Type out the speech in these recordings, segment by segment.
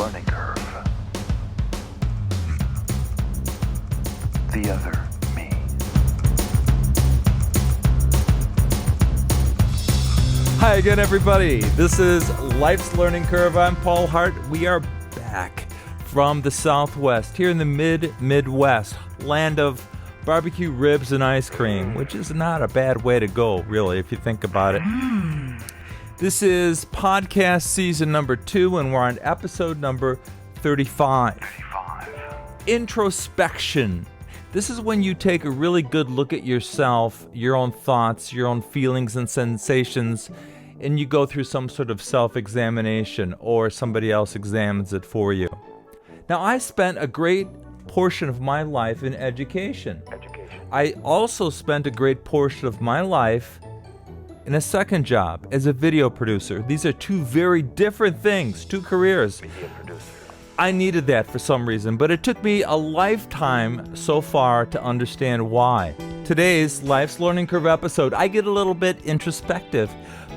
learning curve. The other me. Hi again, everybody. This is Life's Learning Curve. I'm Paul Hart. We are back from the Southwest, here in the Midwest, land of barbecue ribs and ice cream, which is not a bad way to go, really, if you think about it. This is podcast season number 2, and we're on episode number 35. Introspection. This is when you take a really good look at yourself, your own thoughts, your own feelings and sensations, and you go through some sort of self-examination, or somebody else examines it for you. Now, I spent a great portion of my life in education. I also spent a great portion of my life in a second job as a video producer. These are two very different things, two careers. I needed that for some reason, but it took me a lifetime so far to understand why. Today's Life's Learning Curve episode, I get a little bit introspective,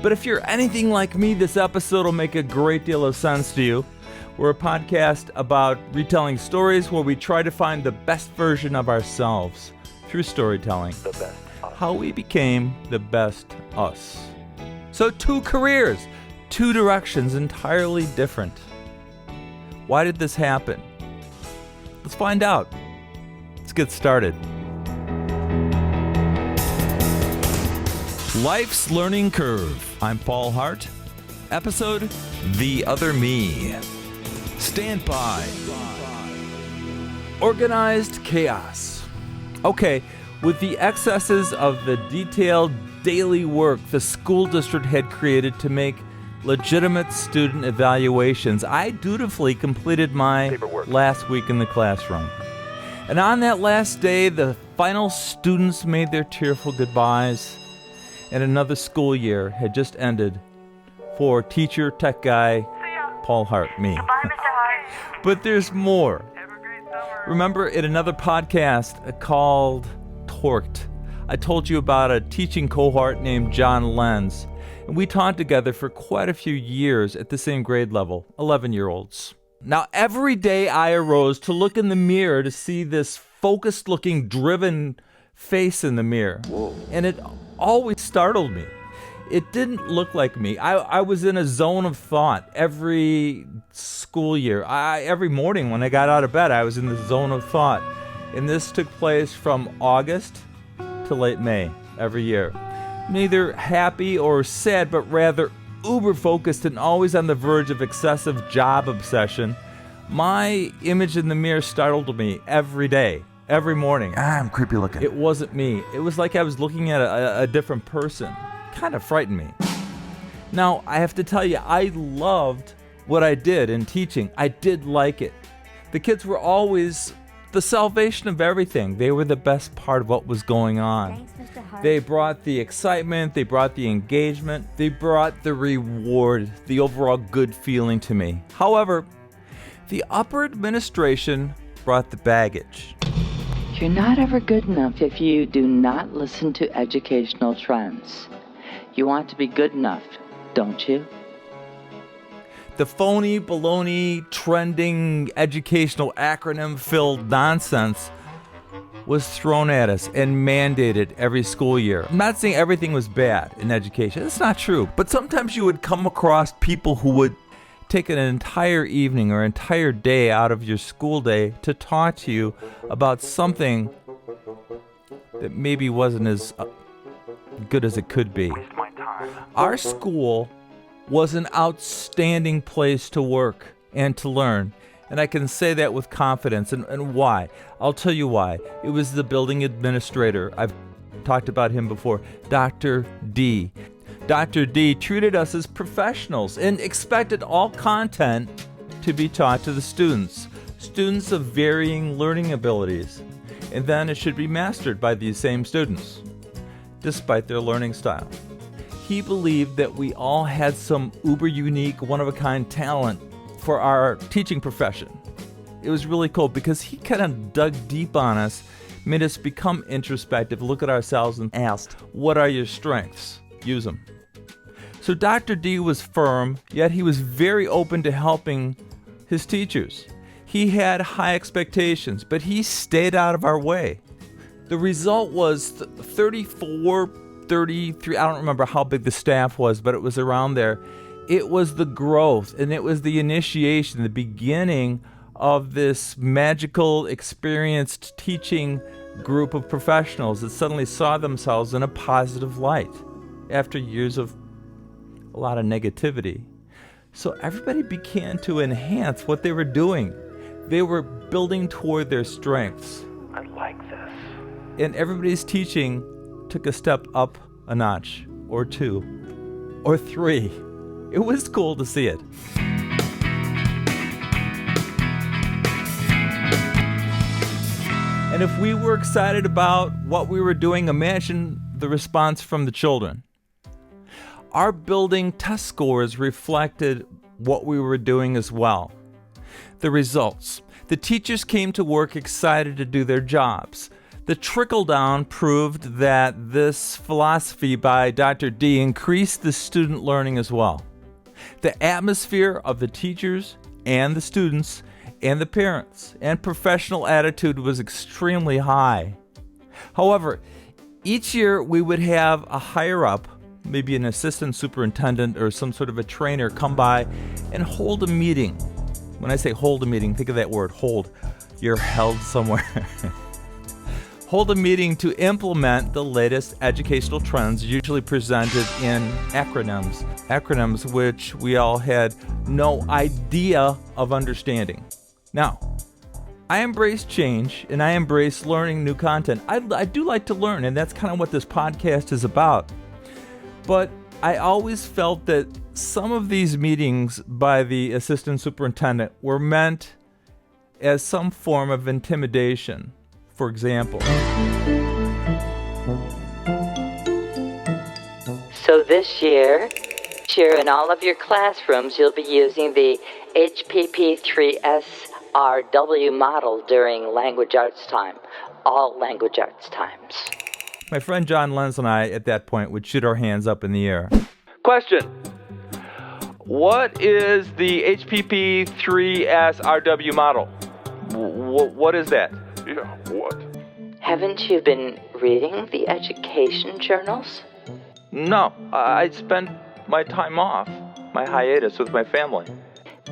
but if you're anything like me, this episode will make a great deal of sense to you. We're a podcast about retelling stories where we try to find the best version of ourselves through storytelling. The best us. How we became the best us. So 2 careers, 2 directions, entirely different. Why did this happen? Let's find out. Let's get started. Life's Learning Curve. I'm Paul Hart. Episode The Other Me. Stand by. Organized chaos. Okay, with the excesses of the detailed daily work the school district had created to make legitimate student evaluations, I dutifully completed my Paperwork. last week in the classroom. And on that last day, the final students made their tearful goodbyes, and another school year had just ended for teacher, tech guy, Paul Hart, me. Bye, Mr. Hart. But there's more. Have a great summer. Remember, in another podcast called Torqued, I told you about a teaching cohort named John Lenz, and we taught together for quite a few years at the same grade level, 11-year-olds. Now, every day I arose to look in the mirror to see this focused-looking, driven face in the mirror, and it always startled me. It didn't look like me. I was in a zone of thought every school year. Every morning when I got out of bed, I was in the zone of thought. And this took place from August to late May every year. Neither happy or sad, but rather uber-focused and always on the verge of excessive job obsession. My image in the mirror startled me every day, every morning. I'm creepy looking. It wasn't me. It was like I was looking at a different person. Kind of frightened me. Now, I have to tell you, I loved what I did in teaching. I did like it. The kids were always the salvation of everything. They were the best part of what was going on. Thanks, Mr. Hart. They brought the excitement, they brought the engagement, they brought the reward, the overall good feeling to me. However, the upper administration brought the baggage. You're not ever good enough if you do not listen to educational trends. You want to be good enough, don't you? The phony, baloney, trending, educational acronym-filled nonsense was thrown at us and mandated every school year. I'm not saying everything was bad in education. That's not true. But sometimes you would come across people who would take an entire evening or entire day out of your school day to talk to you about something that maybe wasn't as good as it could be. My time. Our school was an outstanding place to work and to learn. And I can say that with confidence. And why? I'll tell you why. It was the building administrator. I've talked about him before. Dr. D. Dr. D treated us as professionals and expected all content to be taught to the students. Students of varying learning abilities. And then it should be mastered by these same students, despite their learning style. He believed that we all had some uber unique, one-of-a-kind talent for our teaching profession. It was really cool because he kind of dug deep on us, made us become introspective, look at ourselves and asked, what are your strengths? Use them. So Dr. D was firm, yet he was very open to helping his teachers. He had high expectations, but he stayed out of our way. The result was 34, 33, I don't remember how big the staff was, but it was around there. It was the growth, and it was the initiation, the beginning of this magical, experienced teaching group of professionals that suddenly saw themselves in a positive light after years of a lot of negativity. So everybody began to enhance what they were doing. They were building toward their strengths. I like this. And everybody's teaching took a step up a notch, or two, or three. It was cool to see it. And if we were excited about what we were doing, imagine the response from the children. Our building test scores reflected what we were doing as well. The results. The teachers came to work excited to do their jobs. The trickle-down proved that this philosophy by Dr. D increased the student learning as well. The atmosphere of the teachers and the students and the parents and professional attitude was extremely high. However, each year we would have a higher up, maybe an assistant superintendent or some sort of a trainer, come by and hold a meeting. When I say hold a meeting, think of that word, hold. You're held somewhere. Hold a meeting to implement the latest educational trends, usually presented in acronyms. Acronyms which we all had no idea of understanding. Now, I embrace change and I embrace learning new content. I do like to learn, and that's kind of what this podcast is about. But I always felt that some of these meetings by the assistant superintendent were meant as some form of intimidation. For example, So this year, in all of your classrooms, you'll be using the HPP3SRW model during language arts time, all language arts times. my friend John Lenz and I at that point would shoot our hands up in the air. Question. What is the HPP3SRW model? What is that? Yeah, what? Haven't you been reading the education journals? No, I spent my time off, my hiatus with my family.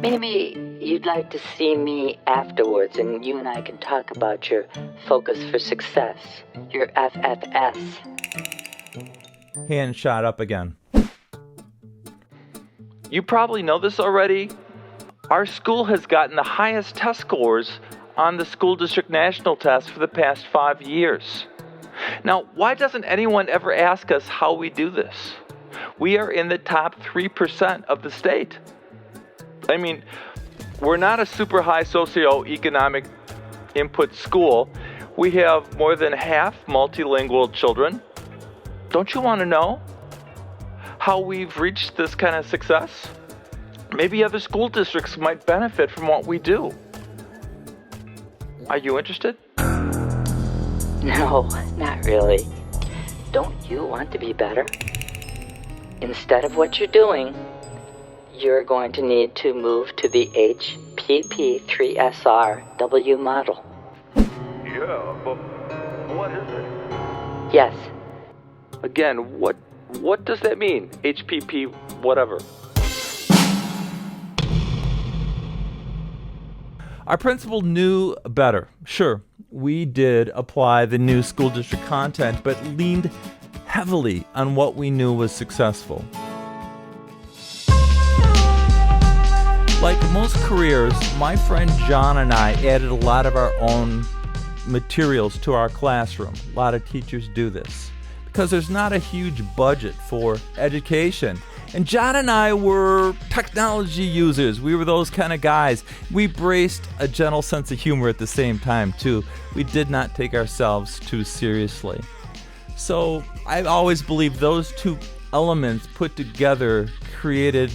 Maybe you'd like to see me afterwards and you and I can talk about your focus for success, your FFS. Hand shot up again. You probably know this already. Our school has gotten the highest test scores on the school district national test for the past 5 years. Now, why doesn't anyone ever ask us how we do this? We are in the top 3% of the state. I mean, we're not a super high socioeconomic input school. We have more than half multilingual children. Don't you want to know how we've reached this kind of success? Maybe other school districts might benefit from what we do. Are you interested? No, not really. Don't you want to be better? Instead of what you're doing, you're going to need to move to the HPP3SRW model. Yeah, but what is it? Yes, Again, what does that mean? HPP whatever. Our principal knew better. Sure, we did apply the new school district content, but leaned heavily on what we knew was successful. Like most careers, my friend John and I added a lot of our own materials to our classroom. A lot of teachers do this because there's not a huge budget for education. And John and I were technology users. We were those kind of guys. We braced a gentle sense of humor at the same time, too. We did not take ourselves too seriously. So I always believe those two elements put together created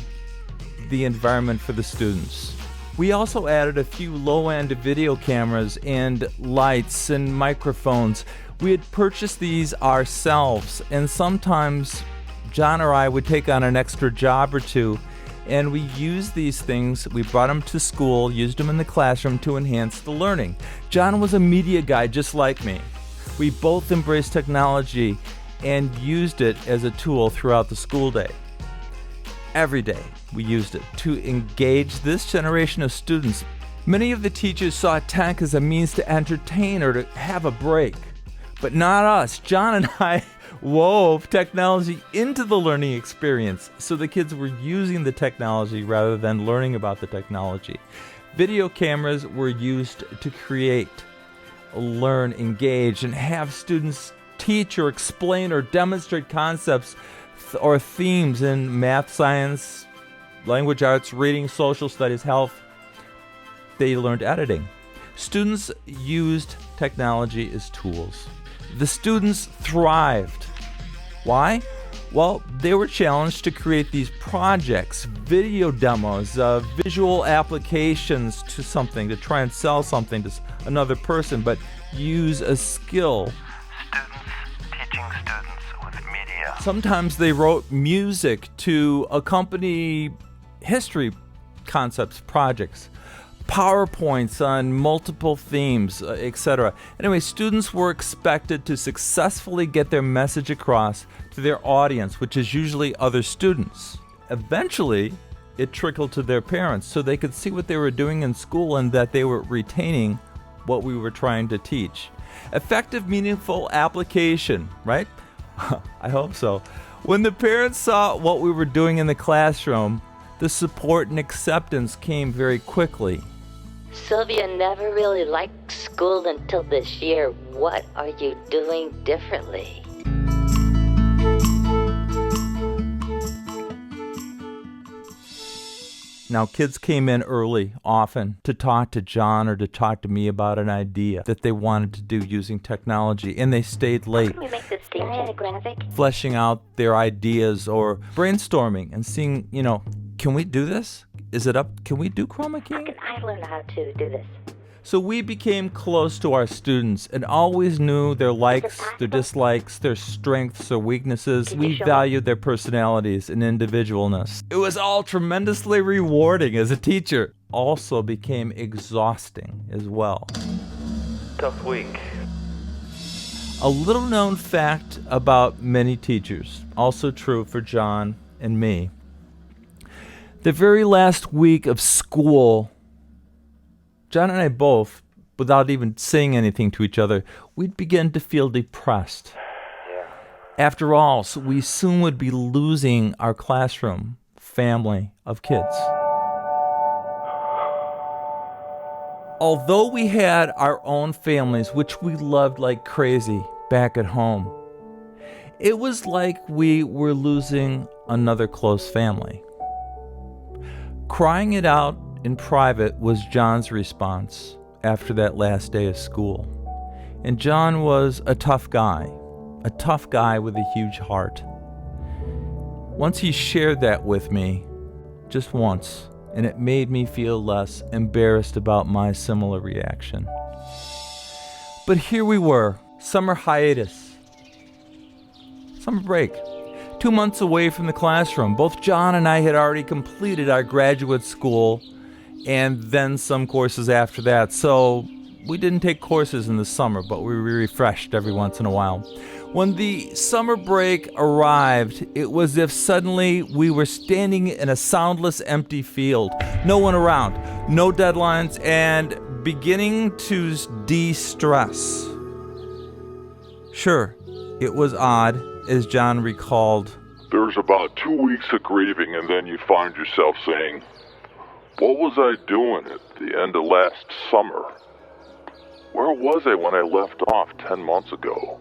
the environment for the students. We also added a few low-end video cameras and lights and microphones. We had purchased these ourselves, and sometimes John or I would take on an extra job or two And we used these things, we brought them to school, used them in the classroom to enhance the learning. John was a media guy just like me. We both embraced technology and used it as a tool throughout the school day. Every day we used it to engage this generation of students. Many of the teachers saw tech as a means to entertain or to have a break, but not us. John and I wove technology into the learning experience, so the kids were using the technology rather than learning about the technology. Video cameras were used to create, learn, engage, and have students teach or explain or demonstrate concepts or themes in math, science, language arts, reading, social studies, health. They learned editing. Students used technology as tools. The students thrived. Why? Well, they were challenged to create these projects, video demos, visual applications to something, to try and sell something to another person, but use a skill. Students teaching students with media. Sometimes they wrote music to accompany history concepts, projects. PowerPoints on multiple themes, etc. Anyway, students were expected to successfully get their message across to their audience, which is usually other students. Eventually, it trickled to their parents so they could see what they were doing in school and that they were retaining what we were trying to teach. Effective, meaningful application, right? I hope so. When the parents saw what we were doing in the classroom, the support and acceptance came very quickly. Sylvia never really liked school until this year. What are you doing differently? Now, kids came in early, often, to talk to John or to talk to me about an idea that they wanted to do using technology, and they stayed late, Can we make this graphic? fleshing out their ideas or brainstorming and seeing, can we do this? Is it up? Can we do chroma key? How can I learn how to do this? So we became close to our students and always knew their likes, their dislikes, their strengths or weaknesses. We valued their personalities and individualness. It was all tremendously rewarding as a teacher. Also became exhausting as well. Tough week. A little known fact about many teachers, also true for John and me. The very last week of school, John and I both, without even saying anything to each other, we'd begin to feel depressed. After all, so we soon would be losing our classroom, family of kids. Although we had our own families, which we loved like crazy back at home, it was like we were losing another close family. Crying it out in private was John's response after that last day of school. And John was a tough guy with a huge heart. Once he shared that with me, just once, and it made me feel less embarrassed about my similar reaction. But here we were, summer hiatus, summer break. 2 months away from the classroom. Both John and I had already completed our graduate school and then some courses after that. So we didn't take courses in the summer, but we were refreshed every once in a while. When the summer break arrived, it was as if suddenly we were standing in a soundless, empty field. No one around, no deadlines, and beginning to de-stress. Sure, it was odd, as John recalled. There's about 2 weeks of grieving, and then you find yourself saying, what was I doing at the end of last summer? Where was I when I left off 10 months ago?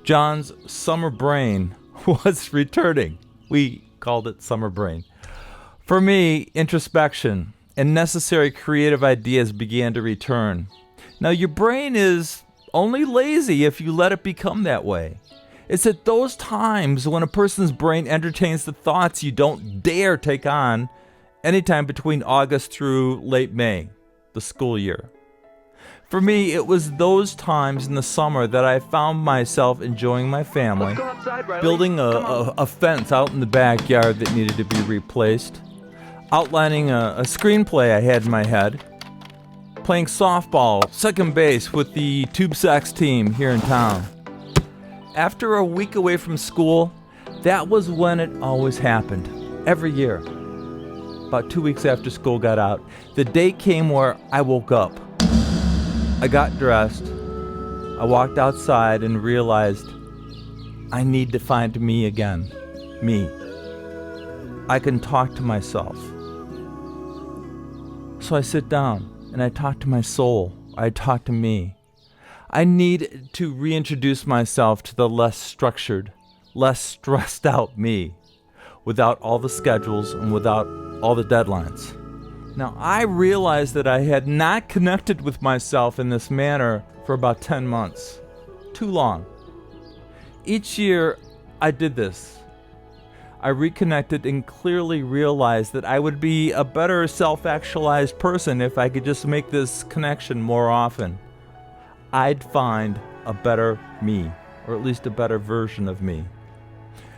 John's summer brain was returning. We called it summer brain. For me, introspection and necessary creative ideas began to return. Now, your brain is only lazy if you let it become that way. It's at those times when a person's brain entertains the thoughts you don't dare take on anytime between August through late May, the school year. For me, it was those times in the summer that I found myself enjoying my family, Let's go outside, Riley. building a fence out in the backyard that needed to be replaced, outlining a screenplay I had in my head, playing softball, second base with the Tube Sox team here in town. After a week away from school, that was when it always happened, every year. About 2 weeks after school got out, the day came where I woke up. I got dressed, I walked outside and realized I need to find me again. Me. I can talk to myself. So I sit down and I talk to my soul. I talk to me. I need to reintroduce myself to the less structured, less stressed out me, without all the schedules and without all the deadlines. Now, I realized that I had not connected with myself in this manner for about 10 months. Too long. Each year, I did this. I reconnected and clearly realized that I would be a better self-actualized person if I could just make this connection more often. I'd find a better me, or at least a better version of me.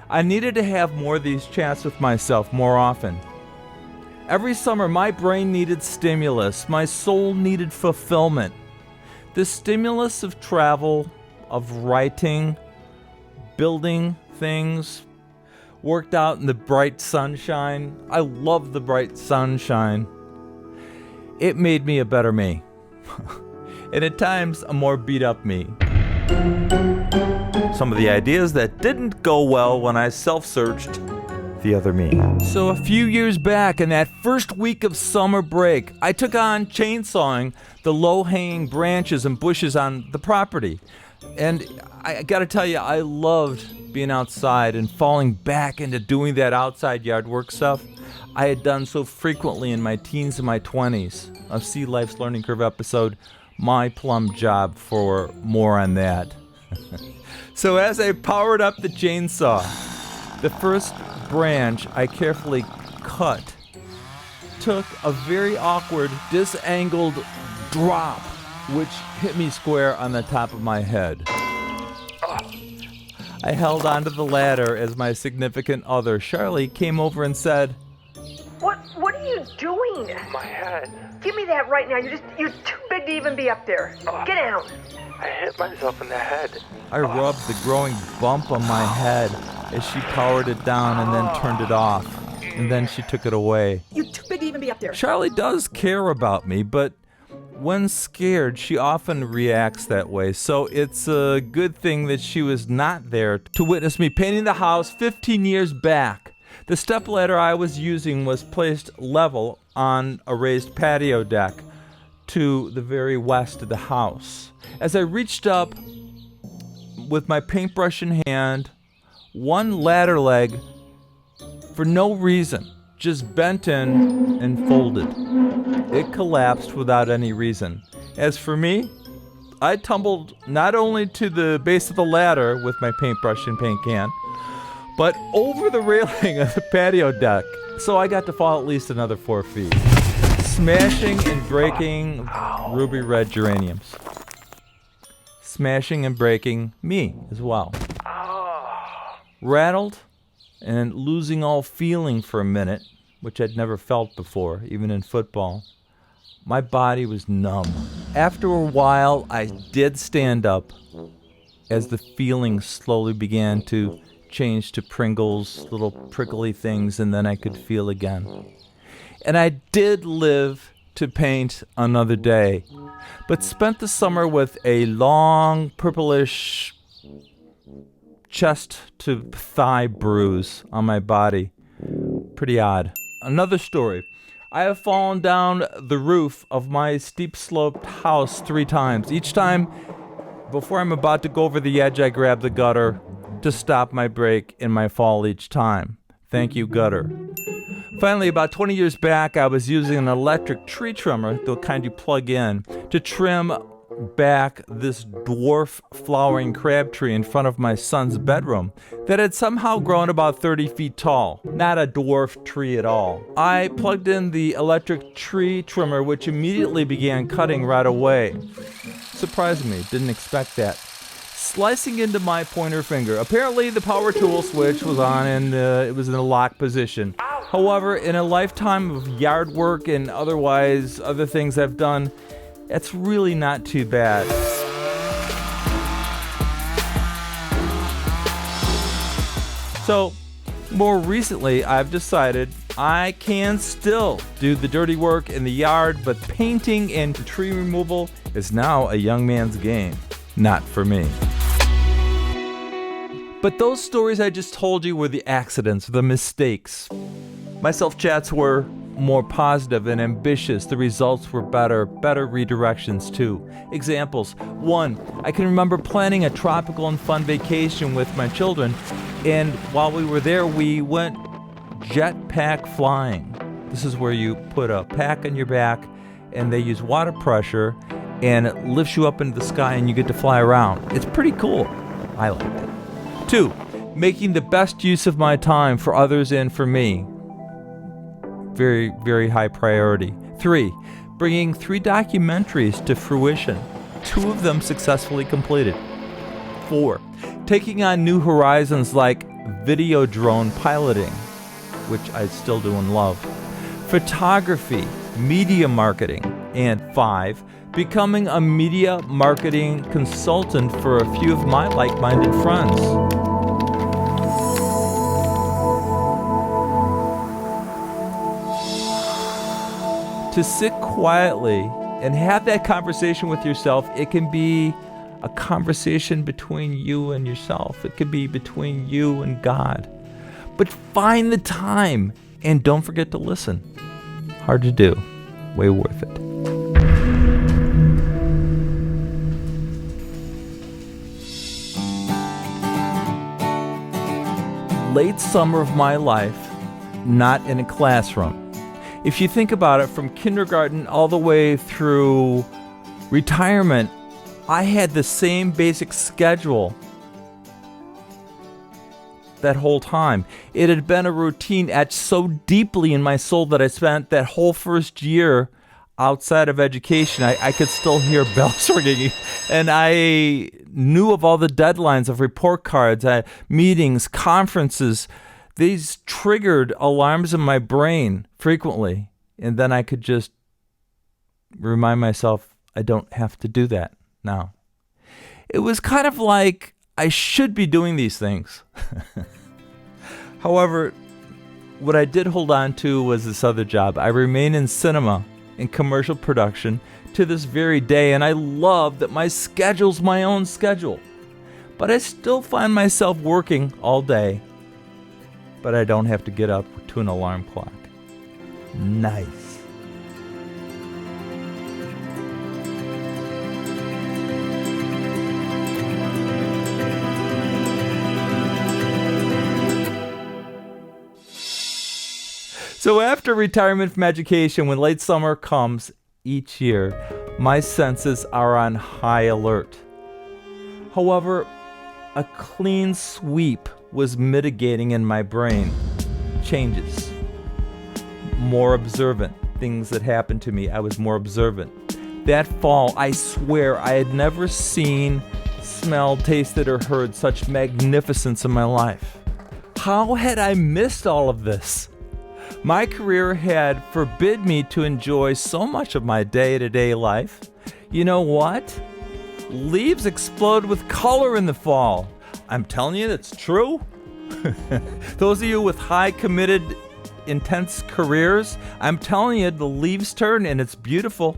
I needed to have more of these chats with myself more often. Every summer, my brain needed stimulus. My soul needed fulfillment. The stimulus of travel, of writing, building things, worked out in the bright sunshine. I love the bright sunshine. It made me a better me. And at times, a more beat up me. Some of the ideas that didn't go well when I self-searched the other me. So a few years back, in that first week of summer break, I took on chainsawing the low-hanging branches and bushes on the property. And I gotta tell you, I loved being outside and falling back into doing that outside yard work stuff I had done so frequently in my teens and my 20s. A See Life's Learning Curve episode, My Plum Job, for more on that. So as I powered up the chainsaw, the first branch I carefully cut took a very awkward, disangled drop, which hit me square on the top of my head. I held onto the ladder as my significant other, Charlie, came over and said, What are you doing? My head. Give me that right now. You're too big to even be up there. Get down. I hit myself in the head. I rubbed the growing bump on my head as she powered it down and then turned it off. And then she took it away. You're too big to even be up there. Charlie does care about me, but when scared, she often reacts that way. So it's a good thing that she was not there to witness me painting the house 15 years back. The stepladder I was using was placed level on a raised patio deck to the very west of the house. As I reached up with my paintbrush in hand, one ladder leg, for no reason, just bent in and folded. It collapsed without any reason. As for me, I tumbled not only to the base of the ladder with my paintbrush and paint can, but over the railing of the patio deck. So I got to fall at least another 4 feet, smashing and breaking ruby red geraniums. Smashing and breaking me as well. Rattled and losing all feeling for a minute, which I'd never felt before, even in football. My body was numb. After a while, I did stand up as the feeling slowly began to change to Pringles, little prickly things, and then I could feel again. And I did live to paint another day, but spent the summer with a long purplish chest to thigh bruise on my body. Pretty odd. Another story. I have fallen down the roof of my steep-sloped house 3 times. Each time, before I'm about to go over the edge, I grab the gutter to stop my break in my fall each time. Thank you, gutter. Finally, about 20 years back, I was using an electric tree trimmer, the kind you plug in, to trim back this dwarf flowering crab tree in front of my son's bedroom that had somehow grown about 30 feet tall. Not a dwarf tree at all. I plugged in the electric tree trimmer, which immediately began cutting right away. Surprised me, didn't expect that. Slicing into my pointer finger. Apparently the power tool switch was on and it was in a lock position. However, in a lifetime of yard work and otherwise other things I've done, it's really not too bad. So, more recently, I've decided I can still do the dirty work in the yard, but painting and tree removal is now a young man's game. Not for me. But those stories I just told you were the accidents, the mistakes. My self-chats were more positive and ambitious. The results were better redirections too. Examples. 1, I can remember planning a tropical and fun vacation with my children, and while we were there, we went jetpack flying. This is where you put a pack on your back, and they use water pressure, and it lifts you up into the sky, and you get to fly around. It's pretty cool. I liked it. 2, making the best use of my time for others and for me. Very, very high priority. 3, bringing 3 documentaries to fruition. 2 of them successfully completed. 4, taking on new horizons like video drone piloting, which I still do and love. Photography, media marketing. And 5, becoming a media marketing consultant for a few of my like-minded friends. To sit quietly and have that conversation with yourself, it can be a conversation between you and yourself. It could be between you and God. But find the time and don't forget to listen. Hard to do, way worth it. Late summer of my life, not in a classroom. If you think about it, from kindergarten all the way through retirement, I had the same basic schedule that whole time. It had been a routine etched so deeply in my soul that I spent that whole first year outside of education. I could still hear bells ringing, and I knew of all the deadlines of report cards, meetings, conferences. These triggered alarms in my brain frequently, and then I could just remind myself I don't have to do that now. It was kind of like I should be doing these things. However, what I did hold on to was this other job. I remain in cinema and commercial production to this very day, and I love that my schedule's my own schedule. But I still find myself working all day, but I don't have to get up to an alarm clock. Nice. So after retirement from education, when late summer comes each year, my senses are on high alert. However, a clean sweep was mitigating in my brain. Changes. More observant. Things that happened to me, I was more observant. That fall, I swear I had never seen, smelled, tasted, or heard such magnificence in my life. How had I missed all of this? My career had forbid me to enjoy so much of my day-to-day life. You know what? Leaves explode with color in the fall. I'm telling you, that's true. Those of you with high committed, intense careers, I'm telling you, the leaves turn and it's beautiful.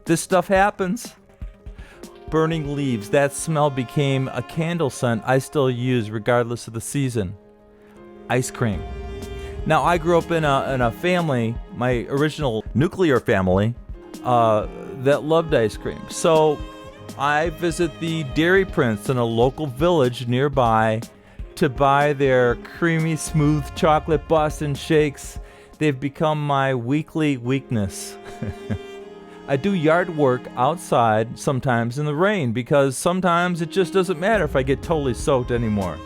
This stuff happens. Burning leaves, that smell became a candle scent I still use regardless of the season. Ice cream. Now, I grew up in a family, my original nuclear family, that loved ice cream. So I visit the Dairy Prince in a local village nearby to buy their creamy, smooth chocolate Boston shakes. They've become my weekly weakness. I do yard work outside sometimes in the rain because sometimes it just doesn't matter if I get totally soaked anymore.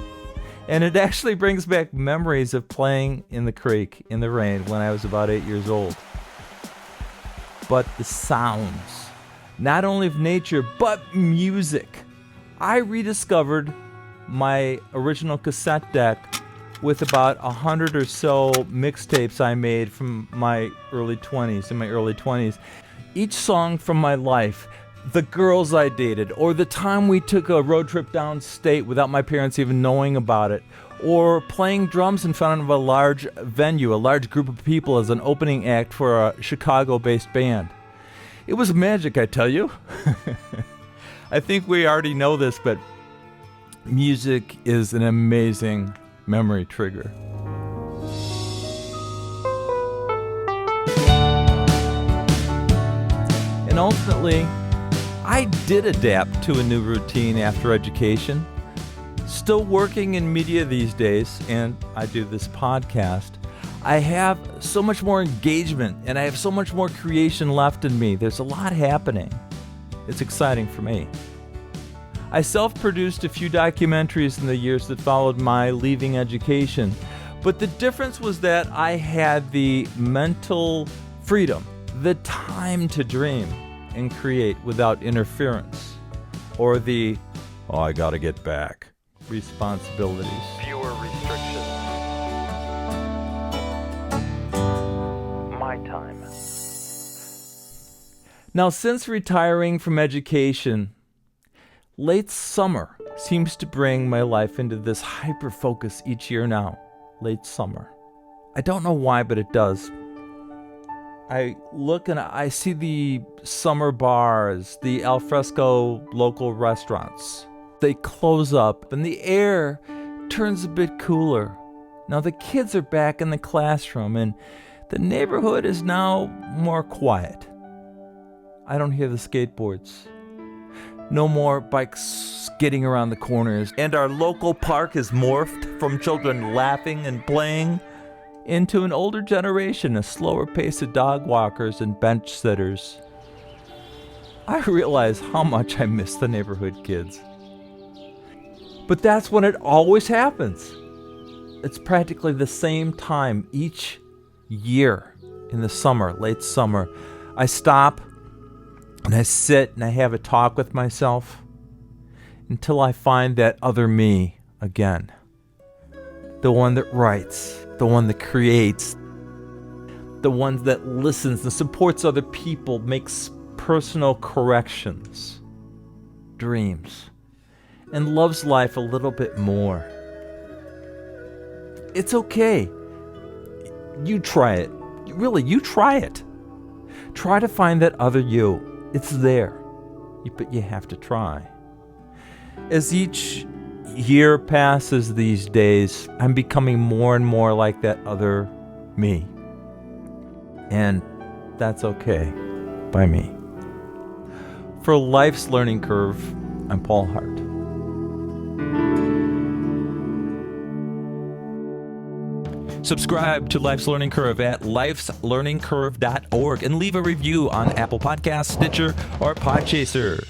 And it actually brings back memories of playing in the creek in the rain when I was about 8 years old. But the sounds, not only of nature, but music. I rediscovered my original cassette deck with about 100 or so mixtapes I made from my early 20s. Each song from my life, the girls I dated, or the time we took a road trip downstate without my parents even knowing about it, or playing drums in front of a large venue, a large group of people as an opening act for a Chicago-based band. It was magic, I tell you. I think we already know this, but music is an amazing memory trigger. And ultimately, I did adapt to a new routine after education. Still working in media these days, and I do this podcast. I have so much more engagement, and I have so much more creation left in me. There's a lot happening. It's exciting for me. I self-produced a few documentaries in the years that followed my leaving education, but the difference was that I had the mental freedom, the time to dream and create without interference, or the, oh, I gotta get back, responsibilities. Fewer restrictions. My time. Now, since retiring from education, late summer seems to bring my life into this hyper-focus each year now. Late summer. I don't know why, but it does. I look and I see the summer bars, the alfresco local restaurants. They close up and the air turns a bit cooler. Now the kids are back in the classroom and the neighborhood is now more quiet. I don't hear the skateboards. No more bikes skidding around the corners. And our local park has morphed from children laughing and playing into an older generation, a slower pace of dog walkers and bench sitters. I realize how much I miss the neighborhood kids. But that's when it always happens. It's practically the same time each year in the summer, late summer. I stop and I sit and I have a talk with myself until I find that other me again. The one that writes, the one that creates, the one that listens and supports other people, makes personal corrections, dreams, and loves life a little bit more. It's okay. You try it. Really, you try it. Try to find that other you. It's there. But you have to try. As each year passes these days, I'm becoming more and more like that other me. And that's okay by me. For Life's Learning Curve, I'm Paul Hart. Subscribe to Life's Learning Curve at lifeslearningcurve.org and leave a review on Apple Podcasts, Stitcher, or Podchaser.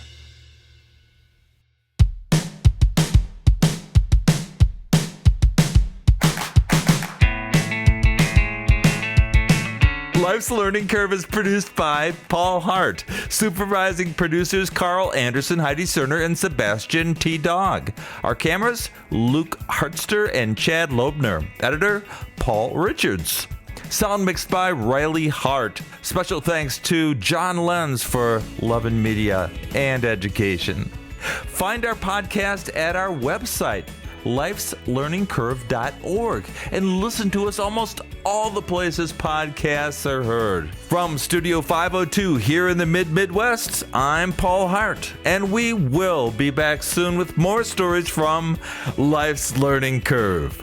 Life's Learning Curve is produced by Paul Hart. Supervising producers Carl Anderson, Heidi Cerner, and Sebastian T. Dog. Our cameras, Luke Hartster and Chad Loebner. Editor, Paul Richards. Sound mixed by Riley Hart. Special thanks to John Lenz for love and media and education. Find our podcast at our website, lifeslearningcurve.org, and listen to us almost all the places podcasts are heard. From Studio 502 here in the Midwest, I'm Paul Hart, and we will be back soon with more stories from Life's Learning Curve.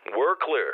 We're clear.